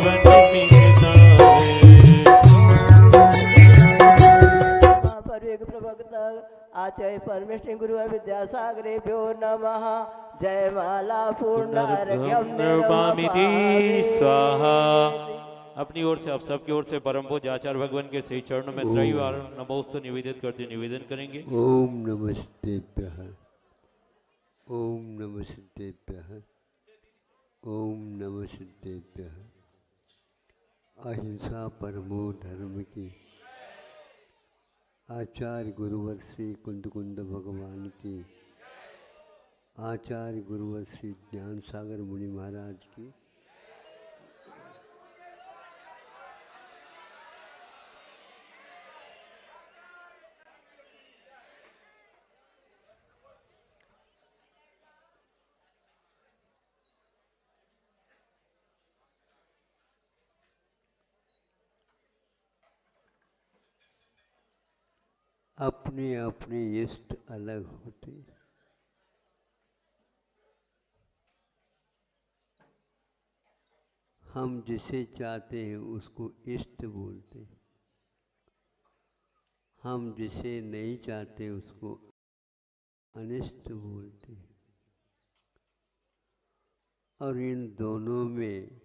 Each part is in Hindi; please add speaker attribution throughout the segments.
Speaker 1: जीवन मीता
Speaker 2: परवेग प्रवक्ता आचार्य परमेश्वर गुरु विद्यासागरेभ्यो नमः। जय माला पूर्ण अर्घ्यम
Speaker 1: निर्वामिति स्वाहा। अपनी ओर से आप सबकी ओर से परम पूज्य आचार्य भगवान के सही चरणों में त्रैवार नमोस्तु निवेदित करते निवेदन करेंगे।
Speaker 3: ओम नमस्तेभ्यः, ओम नमस्तेभ्यः, ओम नमस्तेभ्यः। अहिंसा परमो धर्म की आचार्य गुरुवर श्री कुंद कुंद भगवान की, आचार्य गुरुवर श्री ज्ञान सागर मुनि महाराज की, अपने अपने इष्ट अलग होते, हम जिसे चाहते हैं उसको इष्ट बोलते हैं, हम जिसे नहीं चाहते उसको अनिष्ट बोलते हैं। और इन दोनों में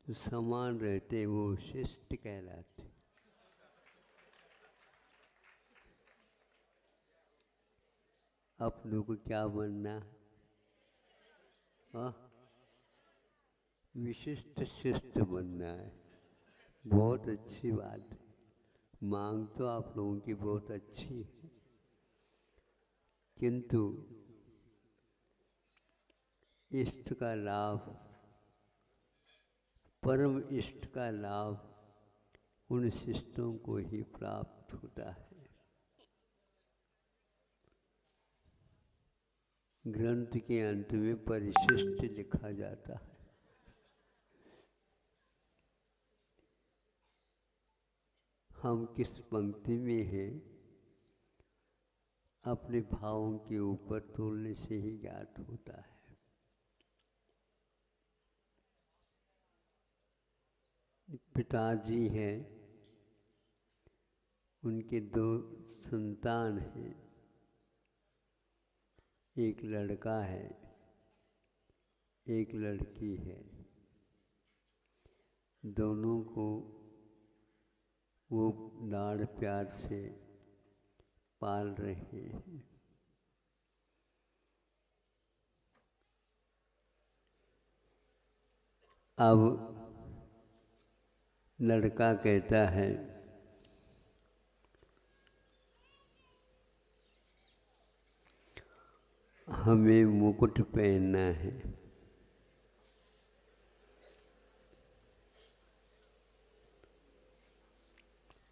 Speaker 3: जो समान रहते हैं वो शिष्ट कहलाते हैं। अपनों को क्या बनना है? विशिष्ट शिष्ट बनना है। बहुत अच्छी बात है, मांग तो आप लोगों की बहुत अच्छी है, किंतु इष्ट का लाभ, परम इष्ट का लाभ उन शिष्टों को ही प्राप्त होता है। ग्रंथ के अंत में परिशिष्ट लिखा जाता है। हम किस पंक्ति में हैं अपने भावों के ऊपर तोलने से ही ज्ञात होता है। पिताजी हैं, उनके दो संतान हैं, एक लड़का है एक लड़की है। दोनों को वो लाड़ प्यार से पाल रहे हैं। अब लड़का कहता है हमें मुकुट पहनना है,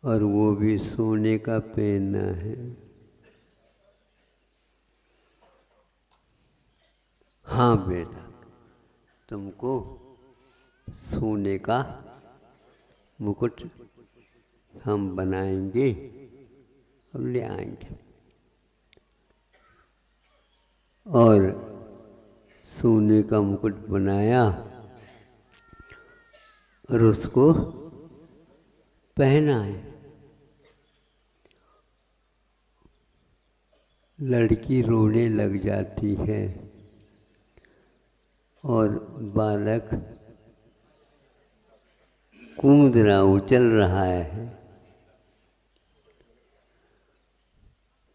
Speaker 3: और वो भी सोने का पहनना है। हाँ बेटा, तुमको सोने का मुकुट हम बनाएंगे और ले आएंगे। और सोने का मुकुट बनाया और उसको पहनाए। लड़की रोने लग जाती है और बालक कूद रहा, उछल रहा है,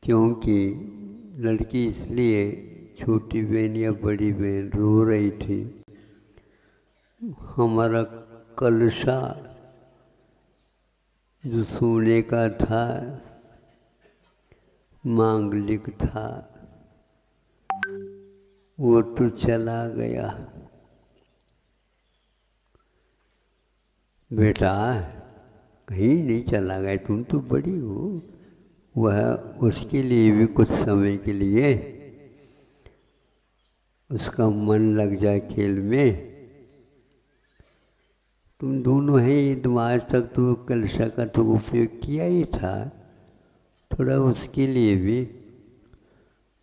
Speaker 3: क्योंकि लड़की इसलिए, छोटी बहन या बड़ी बहन रो रही थी, हमारा कलशा जो सोने का था, मांगलिक था, वो तो चला गया। बेटा कहीं नहीं चला गया, तुम तो बड़ी हो। वह उसके लिए भी कुछ समय के लिए उसका मन लग जाए खेल में। तुम दोनों हैं, तुम आज तक तो कलशा का तो उपयोग किया ही था, थोड़ा उसके लिए भी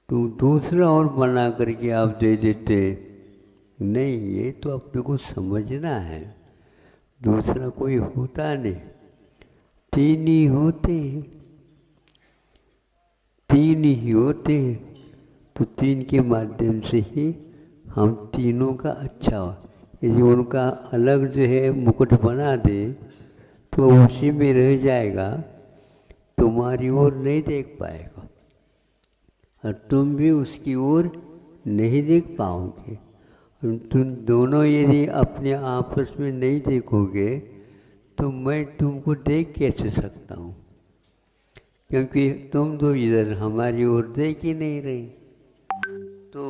Speaker 3: तुम दूसरा और बना करके आप दे देते। नहीं, ये तो अपने को समझना है। दूसरा कोई होता नहीं, तीन ही होते हैं, तीन ही होते हैं। तो तीन के माध्यम से ही हम तीनों का अच्छा हो। यदि उनका अलग जो है मुकुट बना दे तो उसी में रह जाएगा, तुम्हारी ओर नहीं देख पाएगा और तुम भी उसकी ओर नहीं देख पाओगे। तुम दोनों यदि अपने आपस में नहीं देखोगे तो मैं तुमको देख कैसे सकता हूँ, क्योंकि तुम तो इधर हमारी ओर देख ही नहीं रहे। तो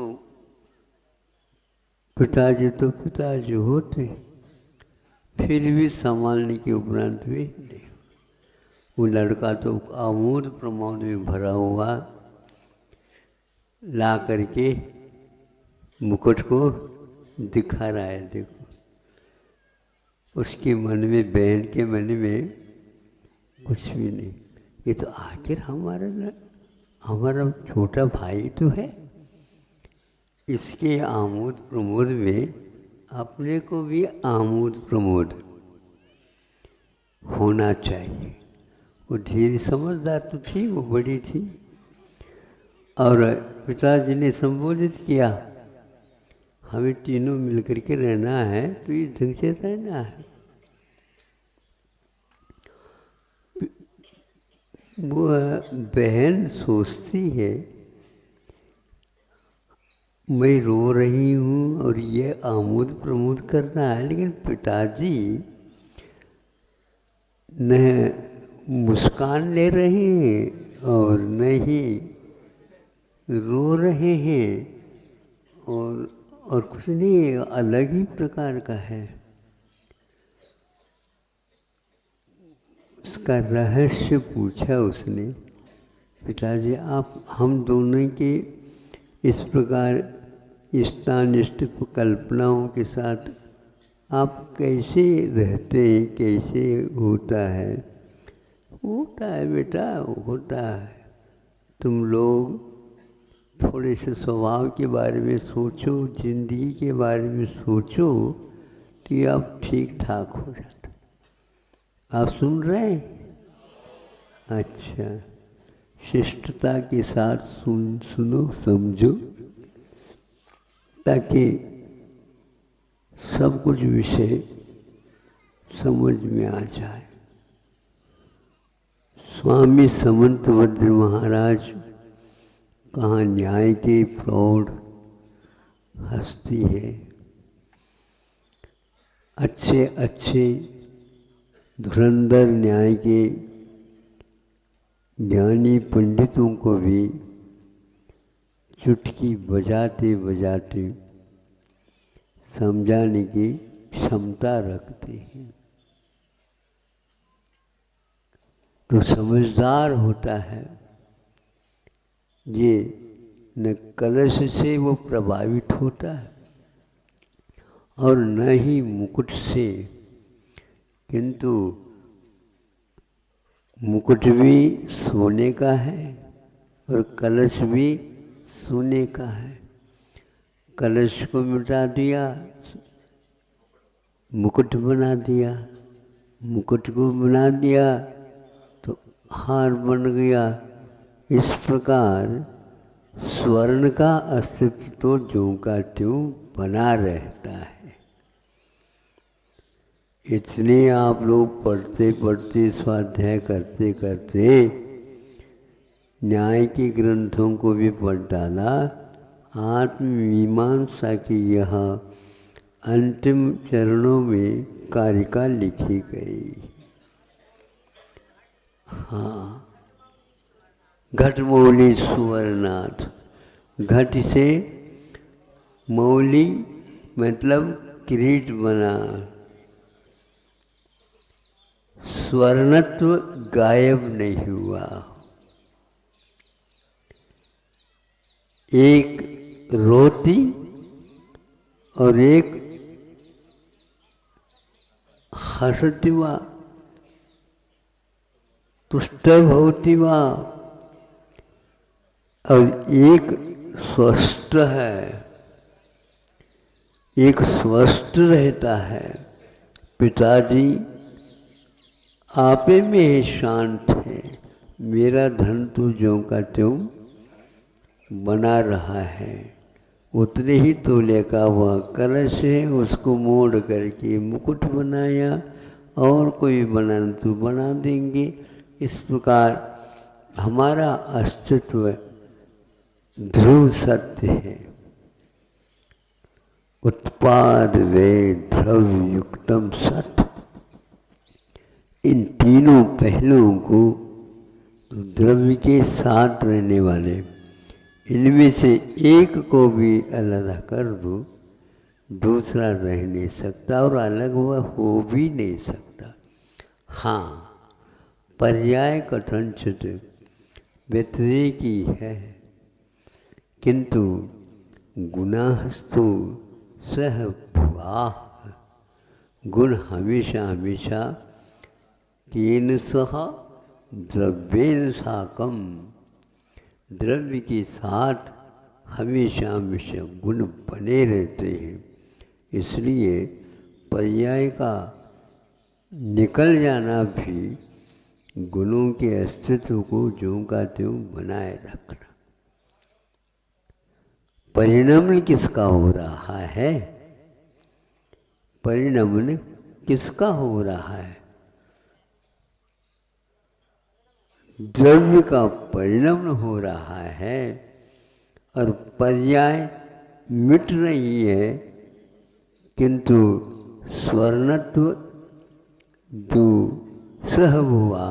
Speaker 3: पिताजी तो पिताजी होते, फिर भी संभालने के उपरांत भी नहीं। वो लड़का तो आमोद प्रमोद में भरा हुआ ला करके मुकुट को दिखा रहा है। देखो उसके मन में, बहन के मन में कुछ भी नहीं। ये तो आखिर हमारा छोटा भाई तो है, इसके आमोद प्रमोद में अपने को भी आमोद प्रमोद होना चाहिए। वो धीरे समझदार तो थी, वो बड़ी थी। और पिताजी ने संबोधित किया, हमें तीनों मिलकर के रहना है तो ये ढंग से रहना है। वो बहन सोचती है मैं रो रही हूँ और ये आमोद प्रमोद कर रहा है, लेकिन पिताजी न मुस्कान ले रहे हैं और न ही रो रहे हैं और कुछ नहीं, अलग ही प्रकार का है। उसका रहस्य पूछा उसने, पिताजी आप हम दोनों के इस प्रकार इष्टानिष्ट कल्पनाओं के साथ आप कैसे रहते हैं, कैसे होता है? होता है बेटा, होता है। तुम लोग थोड़े से स्वभाव के बारे में सोचो, जिंदगी के बारे में सोचो तो ये आप ठीक ठाक हो जाता। आप सुन रहे हैं? अच्छा, शिष्टता के साथ सुनो, समझो, ताकि सब कुछ विषय समझ में आ जाए। स्वामी समंतभद्र महाराज कहाँ न्याय के प्रौढ़ हस्ती है। अच्छे अच्छे धुरंधर न्याय के ज्ञानी पंडितों को भी चुटकी बजाते बजाते समझाने की क्षमता रखते हैं। तो समझदार होता है ये, न कलश से वो प्रभावित होता है और न ही मुकुट से, किंतु मुकुट भी सोने का है और कलश भी सोने का है। कलश को मिटा दिया, मुकुट बना दिया, मुकुट को बना दिया तो हार बन गया। इस प्रकार स्वर्ण का अस्तित्व तो ज्यों का त्यों बना रहता है। इतने आप लोग पढ़ते पढ़ते, स्वाध्याय करते करते न्याय के ग्रंथों को भी पढ़ डाला। आत्ममीमांसा की यह अंतिम चरणों में कारिका लिखी गई। हाँ, घट मौली सुवर्णाथ। घट से मौली मतलब किरीट बना, स्वर्णत्व गायब नहीं हुआ। एक रोती और एक हसती वा, तुष्ट भवती वा, और एक स्वस्थ है, एक स्वस्थ रहता है। पिताजी आपे में ही शांत है, मेरा धन तो ज्यों का त्यों बना रहा है। उतने ही तोले का वह कलश है, उसको मोड़ करके मुकुट बनाया, और कोई बनाना तो बना देंगे। इस प्रकार हमारा अस्तित्व ध्रुव सत्य है। उत्पाद वे द्रव्य युक्तम सत, इन तीनों पहलुओं को, तो द्रव्य के साथ रहने वाले, इनमें से एक को भी अलग कर दो, दूसरा रह नहीं सकता और अलग वह हो भी नहीं सकता। हाँ, पर्याय कथनचित व्यतिरेकी है, किंतु गुणास्तु सह भुवाः, गुण हमेशा हमेशा केन सह द्रव्येन साकम, द्रव्य के साथ हमेशा हमेशा गुण बने रहते हैं। इसलिए पर्याय का निकल जाना भी गुणों के अस्तित्व को ज्यों का त्यों बनाए रखना। परिणमन किसका हो रहा है? परिणमन किसका हो रहा है? द्रव्य का परिणमन हो रहा है, और पर्याय मिट रही है, किंतु स्वर्णत्व जो सहभुवा,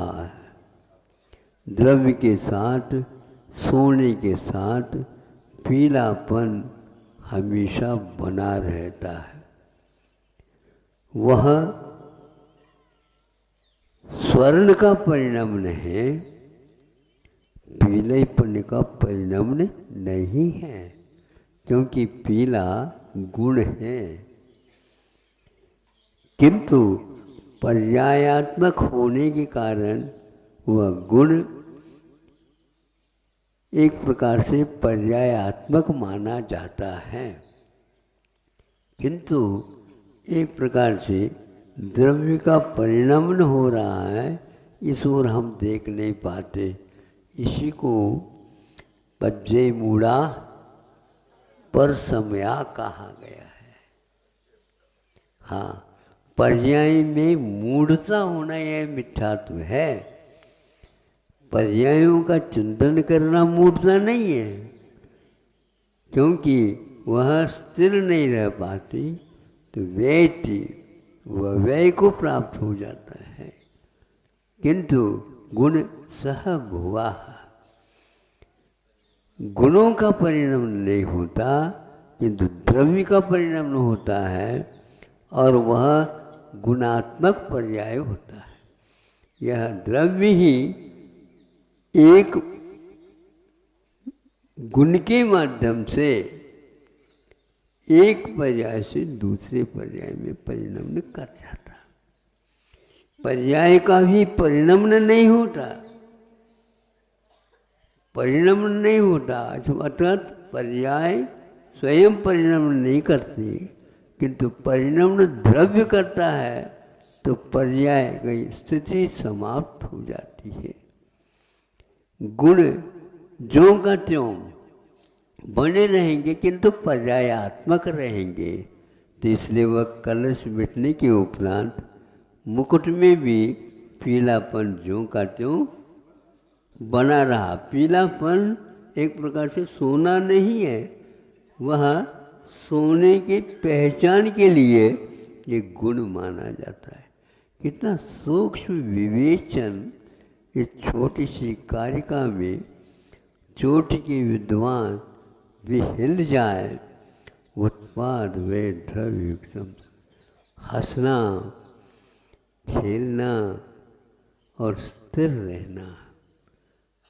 Speaker 3: द्रव्य के साथ, सोने के साथ पीलापन हमेशा बना रहता है। वह स्वर्ण का परिणमन है, पीलेपन का परिणमन नहीं है, क्योंकि पीला गुण है। किंतु पर्यायात्मक होने के कारण वह गुण एक प्रकार से पर्यायात्मक माना जाता है, किंतु एक प्रकार से द्रव्य का परिणमन हो रहा है, इस ओर हम देख नहीं पाते। इसी को पज्जे मूढ़ा पर समया कहा गया है। हाँ, पर्याय में मूढ़ता होना यह मिथ्यात्व है। पर्यायों का चिंतन करना मूढ़ता नहीं है, क्योंकि वह स्थिर नहीं रह पाती, तो व्यक्ति वह व्यय को प्राप्त हो जाता है। किंतु गुण सहभुवा, गुणों का परिणाम नहीं होता, किंतु द्रव्य का परिणाम होता है, और वह गुणात्मक पर्याय होता है। यह द्रव्य ही एक गुण के माध्यम से एक पर्याय से दूसरे पर्याय में परिणमन कर जाता। पर्याय का भी परिणमन नहीं होता, परिणमन नहीं होता, अर्थात पर्याय स्वयं परिणमन नहीं करते, किंतु परिणमन द्रव्य करता है, तो पर्याय की स्थिति समाप्त हो जाती है। गुण ज्यों का त्यों बने रहेंगे, किंतु पर्यायात्मक रहेंगे। तो इसलिए वह कलश मिटने के उपरांत मुकुट में भी पीलापन ज्यों का त्यों बना रहा। पीलापन एक प्रकार से सोना नहीं है, वह सोने की पहचान के लिए ये गुण माना जाता है। कितना सूक्ष्म विवेचन इस छोटी सी कारिका में चोटी के विद्वान भी हिल जाए। उत्पाद वे द्रव्य युक्तम, हंसना, खेलना और स्थिर रहना,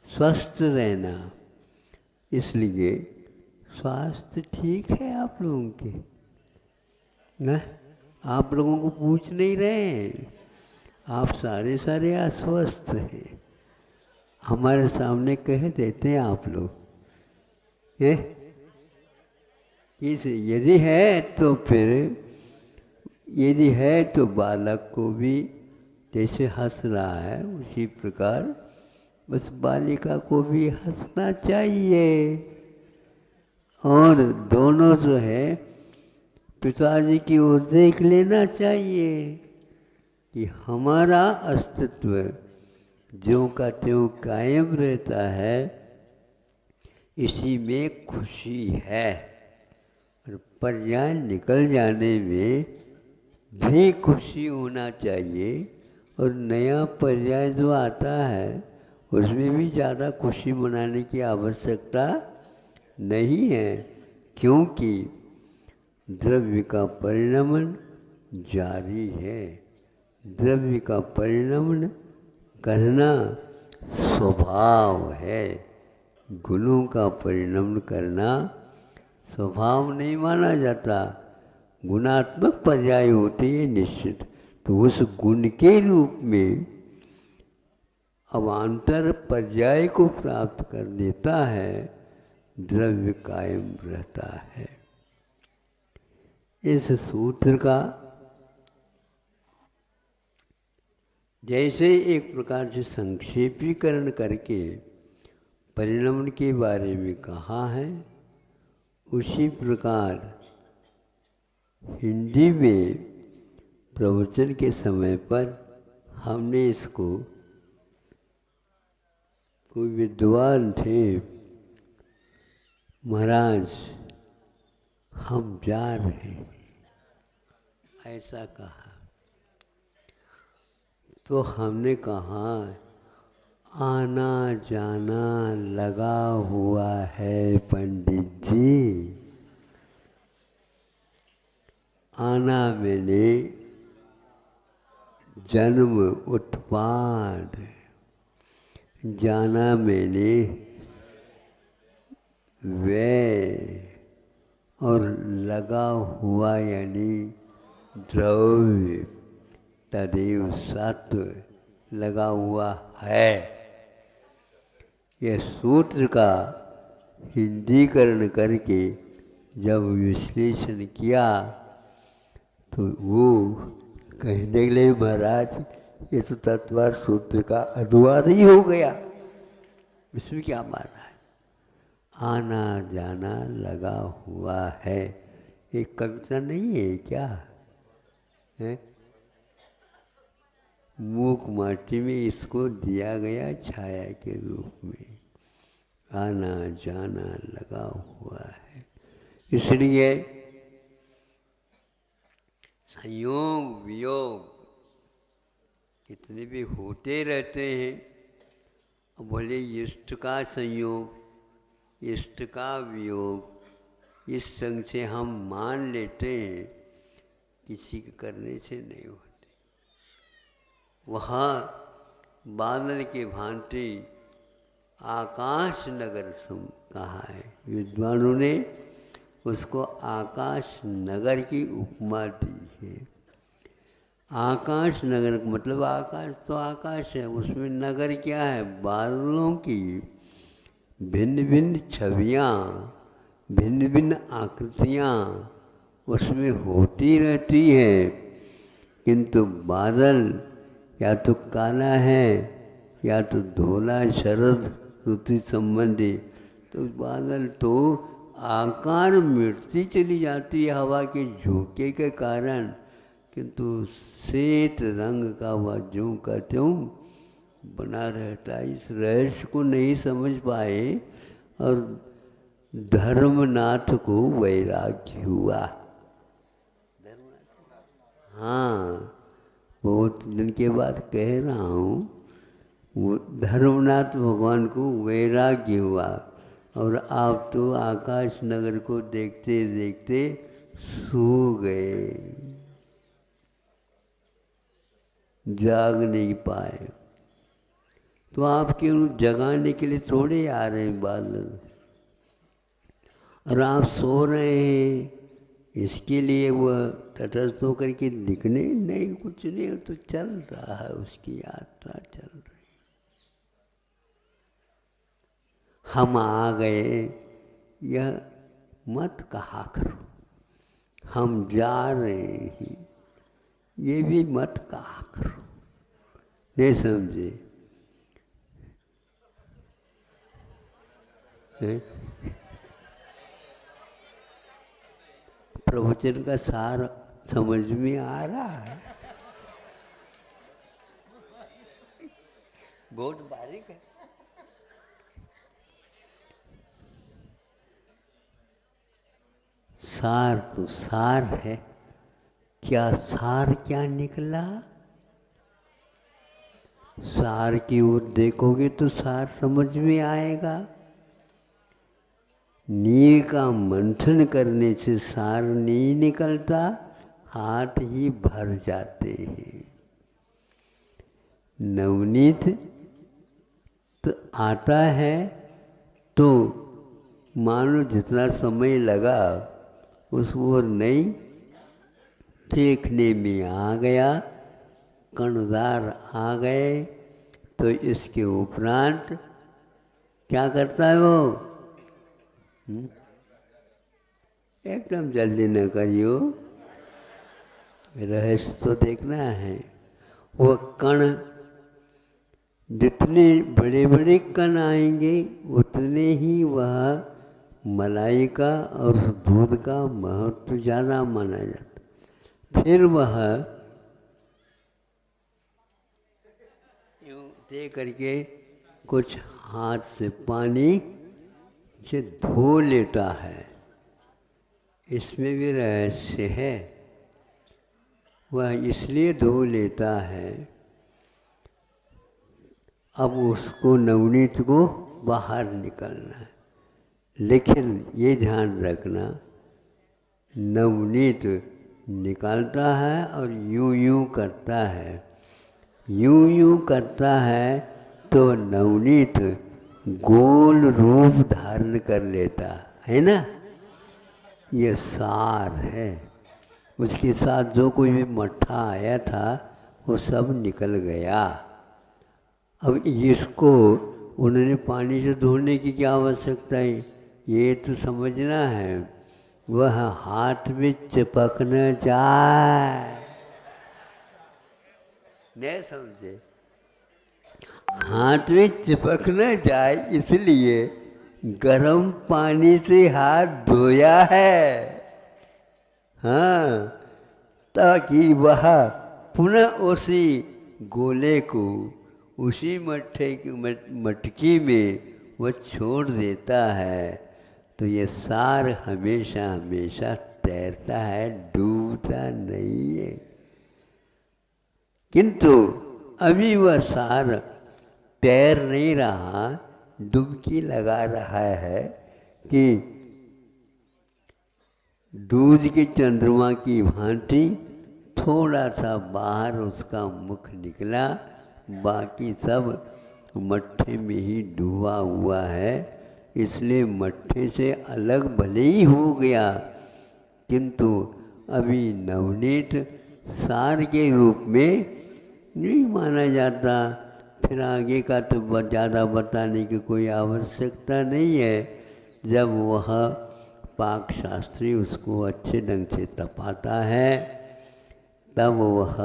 Speaker 3: स्वस्थ रहना। इसलिए स्वास्थ्य ठीक है आप लोगों के ना, आप लोगों को पूछ नहीं रहे हैं, आप सारे सारे अस्वस्थ हैं। हमारे सामने कह देते हैं आप लोग इस यदि है तो फिर यदि है तो बालक को भी जैसे हंस रहा है उसी प्रकार उस बालिका को भी हंसना चाहिए। और दोनों जो है पिताजी की ओर देख लेना चाहिए कि हमारा अस्तित्व ज्यों का त्यों कायम रहता है, इसी में खुशी है। और पर्याय निकल जाने में भी खुशी होना चाहिए। और नया पर्याय जो आता है उसमें भी ज़्यादा खुशी मनाने की आवश्यकता नहीं है, क्योंकि द्रव्य का परिणमन जारी है। द्रव्य का परिणमन करना स्वभाव है। गुणों का परिणमन करना स्वभाव नहीं माना जाता। गुणात्मक पर्याय होते हैं निश्चित, तो उस गुण के रूप में अवान्तर पर्याय को प्राप्त कर देता है, द्रव्य कायम रहता है। इस सूत्र का जैसे एक प्रकार से संक्षेपीकरण करके परिणमन के बारे में कहा है, उसी प्रकार हिंदी में प्रवचन के समय पर हमने इसको, कोई विद्वान थे, महाराज हम जा रहे हैं ऐसा कहा, तो हमने कहा आना जाना लगा हुआ है पंडित जी। आना मैंने जन्म उत्पाद, जाना मैंने व्यय, और लगा हुआ यानी द्रव्य, तदेव सत्व लगा हुआ है। यह सूत्र का हिंदीकरण करके जब विश्लेषण किया तो वो कहने लगे महाराज ये तो तत्वार सूत्र का अनुवाद ही हो गया, इसमें क्या माना है। आना जाना लगा हुआ है, एक कविता नहीं है क्या है? मूक माटी में इसको दिया गया छाया के रूप में, आना जाना लगा हुआ है। इसलिए संयोग वियोग कितने भी होते रहते हैं। बोले इष्ट का संयोग इष्ट का वियोग, इस संग से हम मान लेते हैं, किसी के करने से नहीं होते। वहाँ बादल के भांति आकाश नगर सम कहा है, विद्वानों ने उसको आकाश नगर की उपमा दी है। आकाश नगर का मतलब आकाश तो आकाश है, उसमें नगर क्या है, बादलों की भिन्न भिन्न छवियाँ, भिन्न भिन्न आकृतियाँ उसमें होती रहती है। किंतु बादल या तो काला है या तो धोला, शरद ऋतु संबंधी, तो बादल तो आकार मिटती चली जाती है हवा के झोंके के कारण, किंतु श्वेत रंग का वह ज्यों का त्यों बना रहता है। इस रहस्य को नहीं समझ पाए और धर्मनाथ को वैराग्य हुआ। हाँ, बहुत दिन के बाद कह रहा हूँ, वो धर्मनाथ भगवान को वैराग्य हुआ और आप तो आकाश नगर को देखते देखते सो गए, जाग नहीं पाए। तो आपके जगाने के लिए थोड़े आ रहे हैं बादल, और आप सो रहे हैं इसके लिए वह तटस्थ होकर के दिखने नहीं, कुछ नहीं, तो चल रहा है, उसकी यात्रा चल रही। हम आ गए यह मत कहा करो, हम जा रहे हैं, ये भी मत कहा करो, नहीं समझे? हैं? प्रवचन का सार समझ में आ रहा है? बहुत बारीक है। सार तो सार है, क्या सार क्या निकला? सार की ओर देखोगे तो सार समझ में आएगा। नीर का मंथन करने से सार नहीं निकलता, हाथ ही भर जाते हैं। नवनीत तो आता है तो मानो जितना समय लगा उस ओर नहीं, देखने में आ गया, कर्णधार आ गए, तो इसके उपरांत क्या करता है वो? एकदम जल्दी न करियो, रहस्य तो देखना है। वो कण, जितने बड़े बड़े कण आएंगे उतने ही वह मलाई का और दूध का महत्व ज़्यादा माना जाता। फिर वह यूँ दे करके कुछ हाथ से पानी से धो लेता है। इसमें भी रहस्य है। वह इसलिए धो लेता है, अब उसको नवनीत को बाहर निकलना है। लेकिन ये ध्यान रखना, नवनीत निकालता है और यूं यूं करता है। यूं यूं करता है तो नवनीत गोल रूप धारण कर लेता है ना। ये सार है। उसके साथ जो कोई भी मट्ठा आया था वो सब निकल गया। अब इसको उन्होंने पानी से धोने की क्या आवश्यकता है, ये तो समझना है। वह हाथ में चिपक न जाए, नहीं समझे? हाथ में चिपक न जाए इसलिए गर्म पानी से हाथ धोया है। हाँ, ताकि वह पुनः उसी गोले को उसी मटकी में वह छोड़ देता है। तो ये सार हमेशा हमेशा तैरता है, डूबता नहीं है। किंतु अभी वह सार तैर नहीं रहा, डुबकी लगा रहा है कि दूध के चंद्रमा की भांति थोड़ा सा बाहर उसका मुख निकला, बाकी सब मट्ठे में ही डूबा हुआ है। इसलिए मट्ठे से अलग भले ही हो गया, किंतु अभी नवनीत सार के रूप में नहीं माना जाता। फिर आगे का तो ज़्यादा बताने की कोई आवश्यकता नहीं है। जब वह पाक शास्त्री उसको अच्छे ढंग से तपाता है, तब वह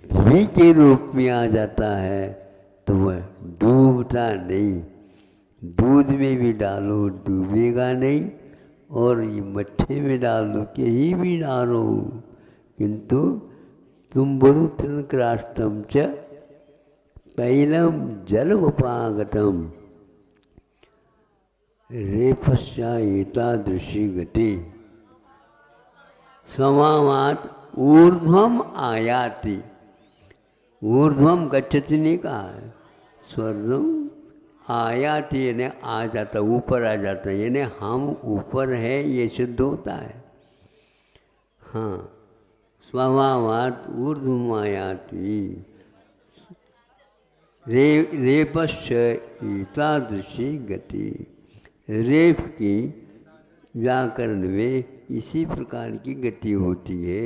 Speaker 3: घी के रूप में आ जाता है। तो वह डूबता नहीं। दूध में भी डालो डूबेगा नहीं, और ये मट्ठे में डालो कहीं भी डालो, किंतु तुम बरु तृणक्राष्टम च तैलम जलवपागतम रेफस्या एतादृशी गति समावात ऊर्ध्वम आयाति। ऊर्ध्वम गच्छति नहीं कहा है, स्वर्गम आयाति यानी आ जाता, ऊपर आ जाता, यानी हम ऊपर है ये सिद्ध होता है। हाँ, स्वभावात ऊर्ध्वम आयाति रेपश्च एतादृशी गति। रेप की व्याकरण में इसी प्रकार की गति होती है।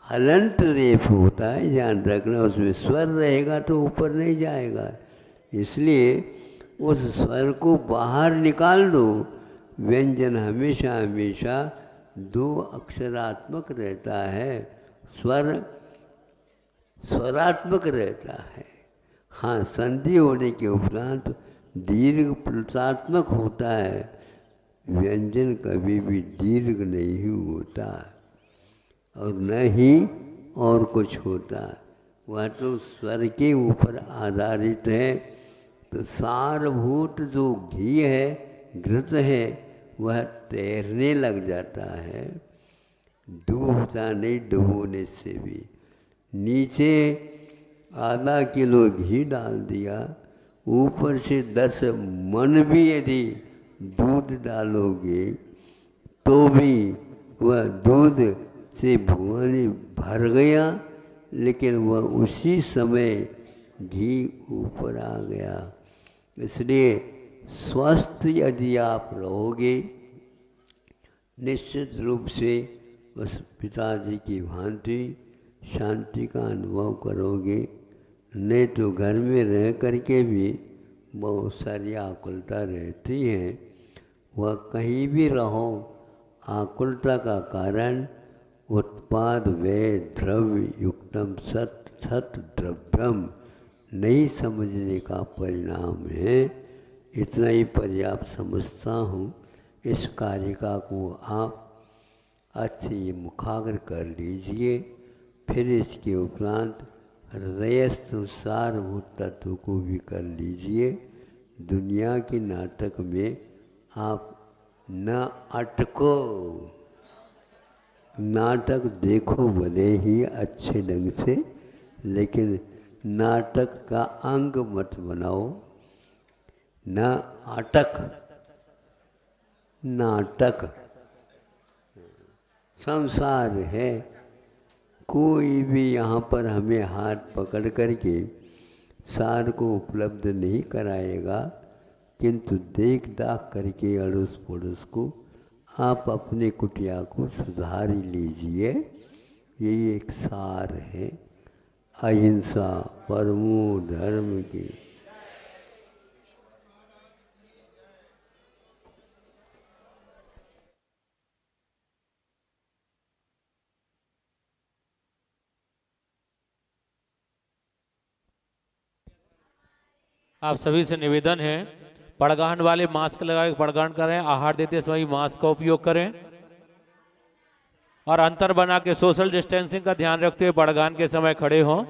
Speaker 3: हलंत रेप होता है, ध्यान रखना, उसमें स्वर रहेगा तो ऊपर नहीं जाएगा। इसलिए उस स्वर को बाहर निकाल दो। व्यंजन हमेशा हमेशा दो अक्षरात्मक रहता है। स्वर स्वरात्मक रहता है। हाँ, संधि होने के उपरांत दीर्घ प्लुतात्मक होता है। व्यंजन कभी भी दीर्घ नहीं होता और न ही और कुछ होता। वह तो स्वर के ऊपर आधारित है। तो सारभूत जो घी है, घृत है, वह तैरने लग जाता है, डूबता नहीं, डुबोने से भी। नीचे आधा किलो घी डाल दिया, ऊपर से 10 मन भी यदि दूध डालोगे तो भी वह दूध से भुआनी भर गया, लेकिन वह उसी समय घी ऊपर आ गया। इसलिए स्वस्थ यदि आप रहोगे, निश्चित रूप से उस पिताजी की भांति शांति का अनुभव करोगे। नहीं तो घर में रह करके भी बहुत सारी आकुलता रहती है। वह कहीं भी रहो, आकुलता का कारण उत्पाद व्यय द्रव्य युक्तम सत सत द्रव्यम नहीं समझने का परिणाम है। इतना ही पर्याप्त समझता हूँ। इस कारिका को आप अच्छे मुखाग्र कर लीजिए। फिर इसके उपरांत हृदयस्थ सारभूत तत्व को भी कर लीजिए। दुनिया के नाटक में आप न अटको। नाटक देखो भले ही अच्छे ढंग से, लेकिन नाटक का अंग मत बनाओ। न अटक, नाटक संसार है। कोई भी यहाँ पर हमें हाथ पकड़ करके सार को उपलब्ध नहीं कराएगा, किंतु देख दाख करके अड़ोस पड़ोस को आप अपने कुटिया को सुधार ही लीजिए। यही एक सार है अहिंसा परमो धर्म की।
Speaker 1: आप सभी से निवेदन है, पड़गान वाले मास्क लगा के पड़गान करें। आहार देते समय मास्क का उपयोग करें और अंतर बना के सोशल डिस्टेंसिंग का ध्यान रखते हुए पड़गान के समय खड़े हों।